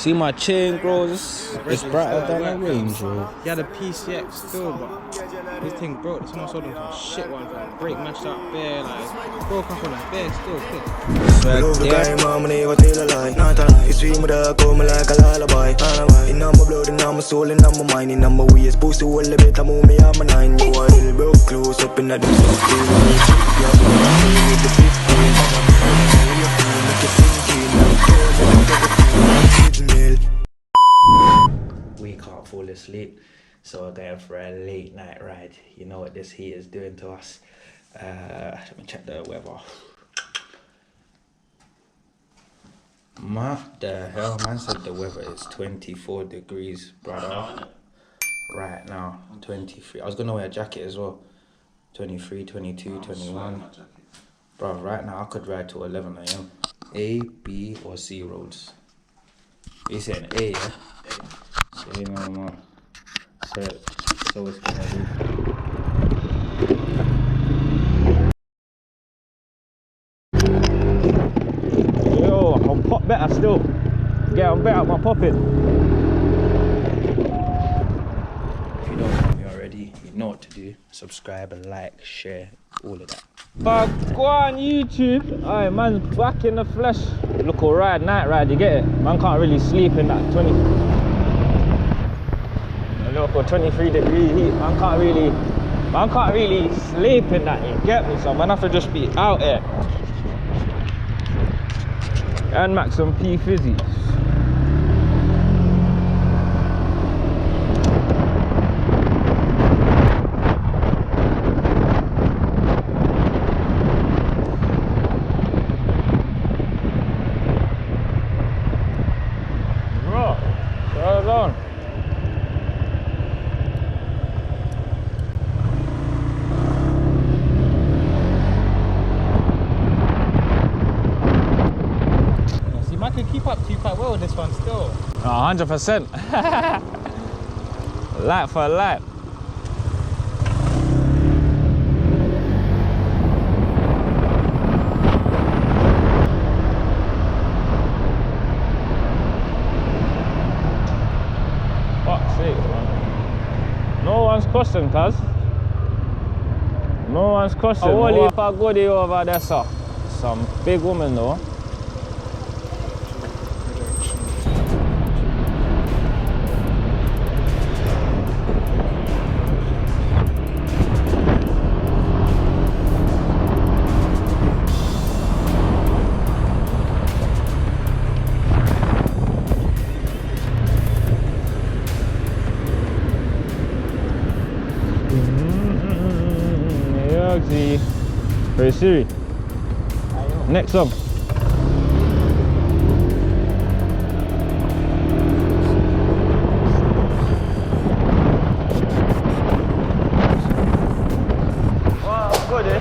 See my chain grows, it's brighter than a Range Rover. He had a PCX still, but this thing broke. Someone sold him some shit one time. Brake mashed up bare, like broke up on his bare still quick. It's dream with a come like a lullaby. In my blood, in my soul, in my mind, in my way. Supposed to hold a bit of move me on my 9. You are little broke close up in the We can't fall asleep, so we're going for a late night ride. You know what this heat is doing to us. Let me check the weather. What the hell, man said the weather is 24 degrees, brother. Right now, 23. I was gonna wear a jacket as well. 23, 22, 21. Bro, right now I could ride to 11 AM. A, B, or C roads. You saying A, yeah? Say no more. So it's gonna be. Yo, I'll pop better still. Get on better, my popping. If you don't know me already, you know what to do. Subscribe and like, share, all of that. But go on YouTube. Alright, man's back in the flesh. Look, alright, night ride, you get it? Man can't really sleep in that 23 degree heat. Man can't really sleep in that, you get me? So man have to just be out here. NMAX and P Fizzy. Bro, hold on. I could keep up to you quite well with this one still. 100%. Light for light. Fuck's sake, man. No one's crossing, cuz. No one's crossing. Holy if I go there over there, sir. Some big woman though. Very serious. Next song. Wow, good, eh?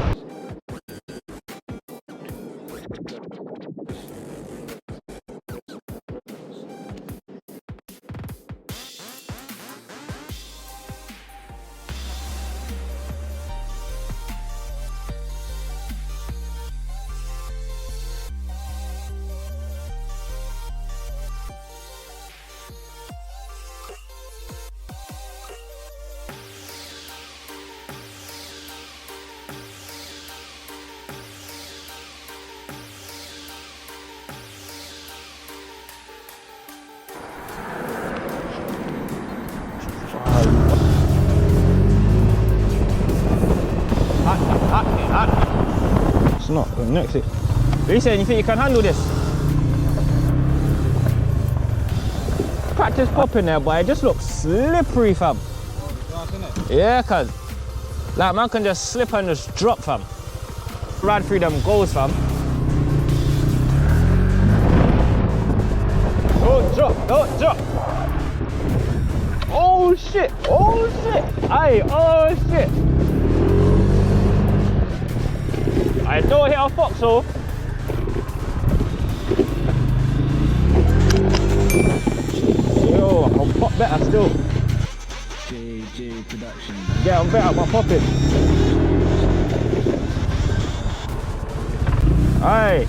It's not. Next it. Listen, you think you can handle this? Practice popping there, but it just looks slippery, fam. Yeah, cuz. Like, man can just slip and just drop, fam. Ride through them goals, fam. Don't drop, don't drop. Oh shit, oh shit. Aye, oh shit. I don't hit a foxhole. Yo, I'll pop better still. JJ Production. Yeah, I'm better, but pop it. Aye.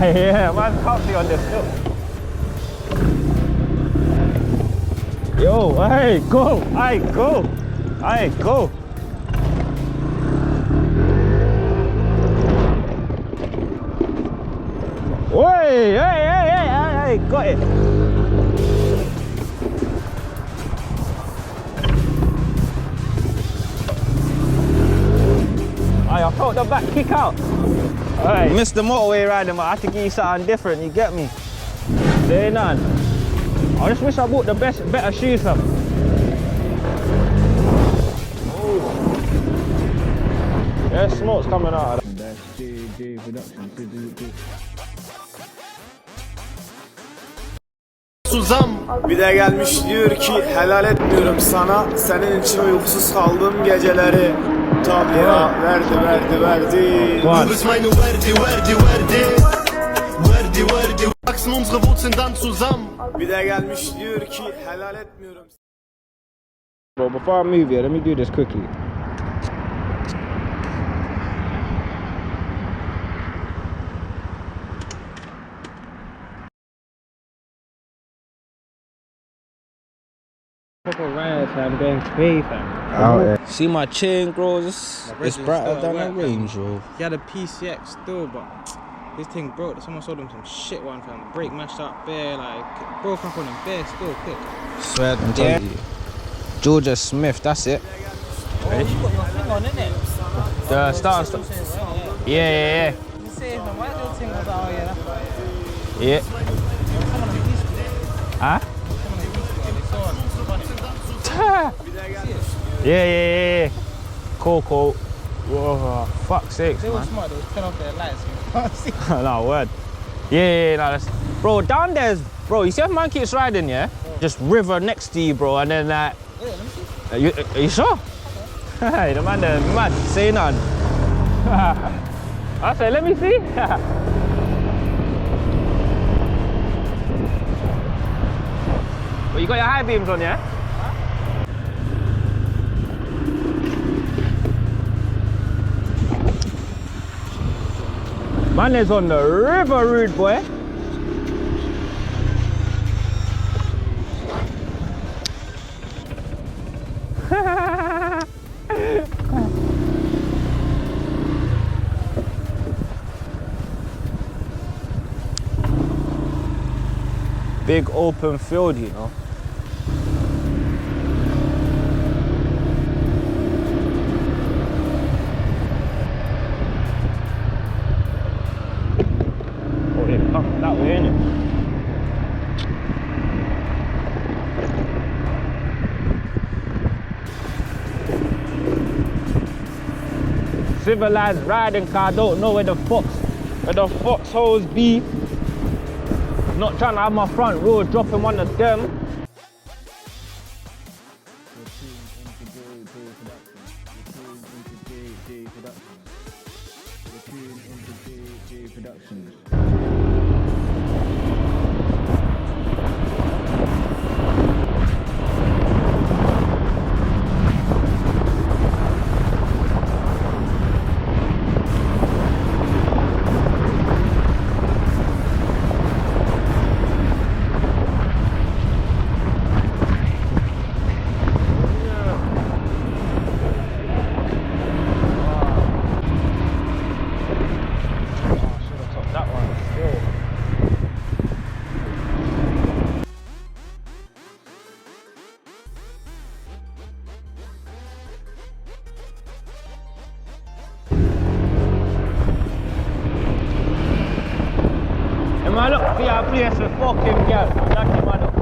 Yeah, man's comfy on this hill. Yo, hey, go, hey, go, hey, go. Hey, hey, got it. I felt the back kick out. Alright, missed the motorway riding, but I had to give you something different, you get me? Say none. I just wish I bought the better shoes, fam. Oh. There's smoke's coming out of that. That's JJ production. Bir de gelmiş diyor ki helal etmiyorum sana. Senin için uykusuz kaldım geceleri. Tabi ya verdi. Du bist meine Verdi. Wachsen unsere Wurzeln dann zusammen. Bir de gelmiş diyor ki helal etmiyorum. Bro, before I move here, let me do this quickly. Proper ride, fam, going crazy, fam. See my chain, bro. It's brighter than a Range Rover. He had a PCX still, but this thing broke. Someone sold him some shit one, fam. Brake mashed up bare, like broke up on him bare still quick. Swear to God. Georgia Smith, that's it. Ready? You got your thing on, innit? The start. Yeah. You say, fam, why your thing was out here? That's why. Yeah. Huh? Yeah. Cool. Whoa, fuck's sakes, They were man. smart, they was turn off their lights, man. You can't see. No, word. Yeah, no, that's... Bro, down there's... Bro, you see if man keeps riding, yeah? Just river next to you, bro, and then that... Yeah, let me see. Are you sure? Hey, the man there, mad, say none. I said, let me see. But you got your high beams on, yeah? Man is on the river route, boy. Big open field, you know. Oh, they come that way, innit? Civilized riding car, don't know where the foxholes be. Not trying to have my front wheel dropping one of them. Man, look for your place with fucking girl. Lucky man up.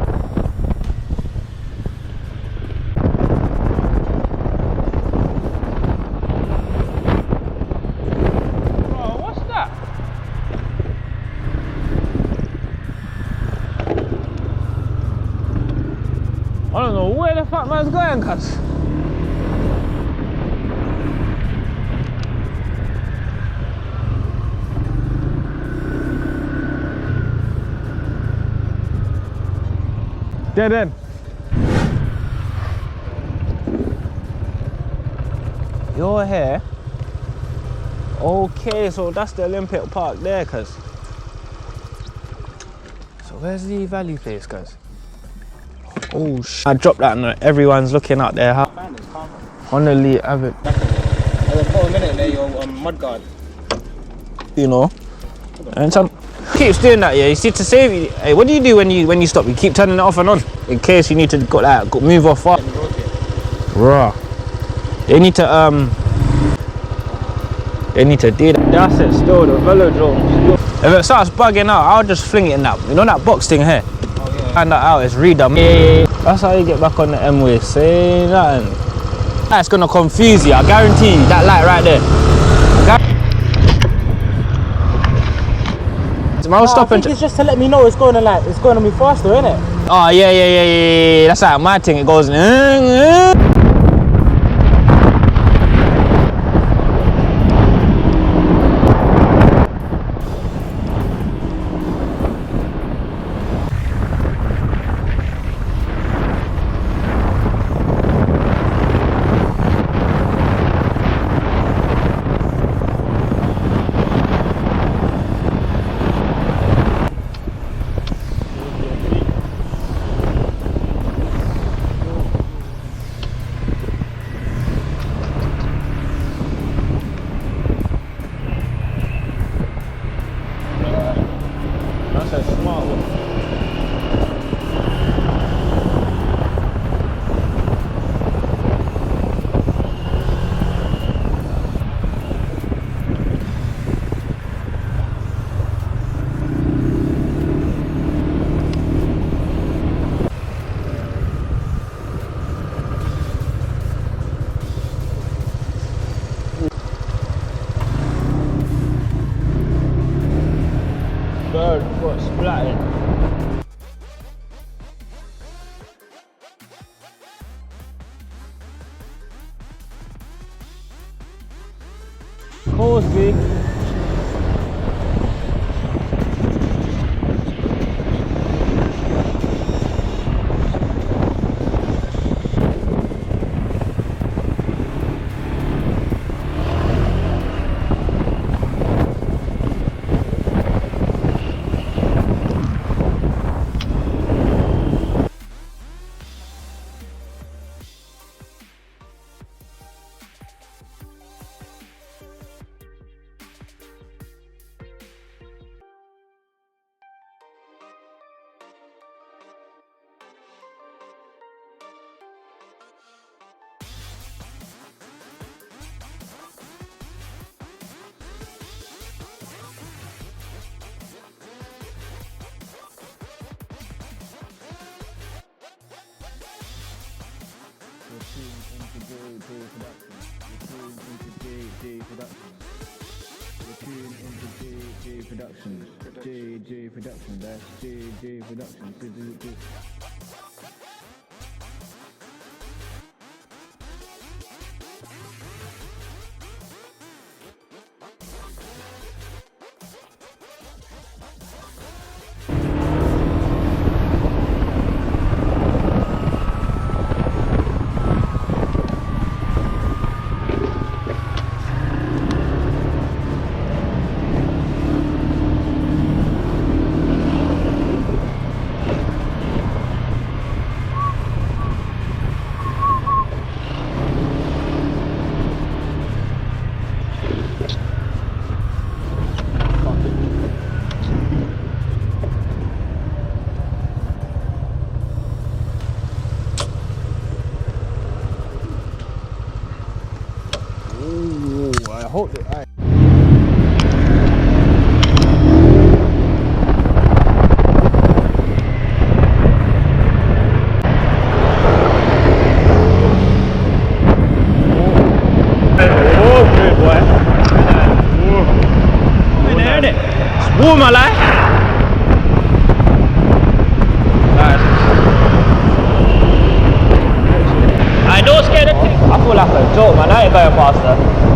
Bro, what's that? I don't know where the fuck man's going, cuz. Dead end. You're here. Okay, so that's the Olympic Park there, cuz. Where's the value place, guys? Oh, I dropped that and everyone's looking out there. Honda have it. Put a minute there, your mud guard. You know. And some keeps doing that, yeah. You see, to save you. Hey, what do you do when you stop? You keep turning it off and on in case you need to move off far. Raw. They need to do that. That's it. Still the velodrome. If it starts bugging out, I'll just fling it in that. You know that box thing here. Oh, yeah. Find that out. It's redone. Yeah. That's how you get back on the M-way. Say nothing. That's gonna confuse you. I guarantee you. That light right there. I think it's just to let me know it's going to be faster, isn't it? Oh yeah. That's like my thing. It goes. That's a smart one. Bird got splattered. Cosby. JJ Production, that's JJ Production. I hope that warm, I like. I don't scare the thing. I feel like a joke, man. I ain't going faster.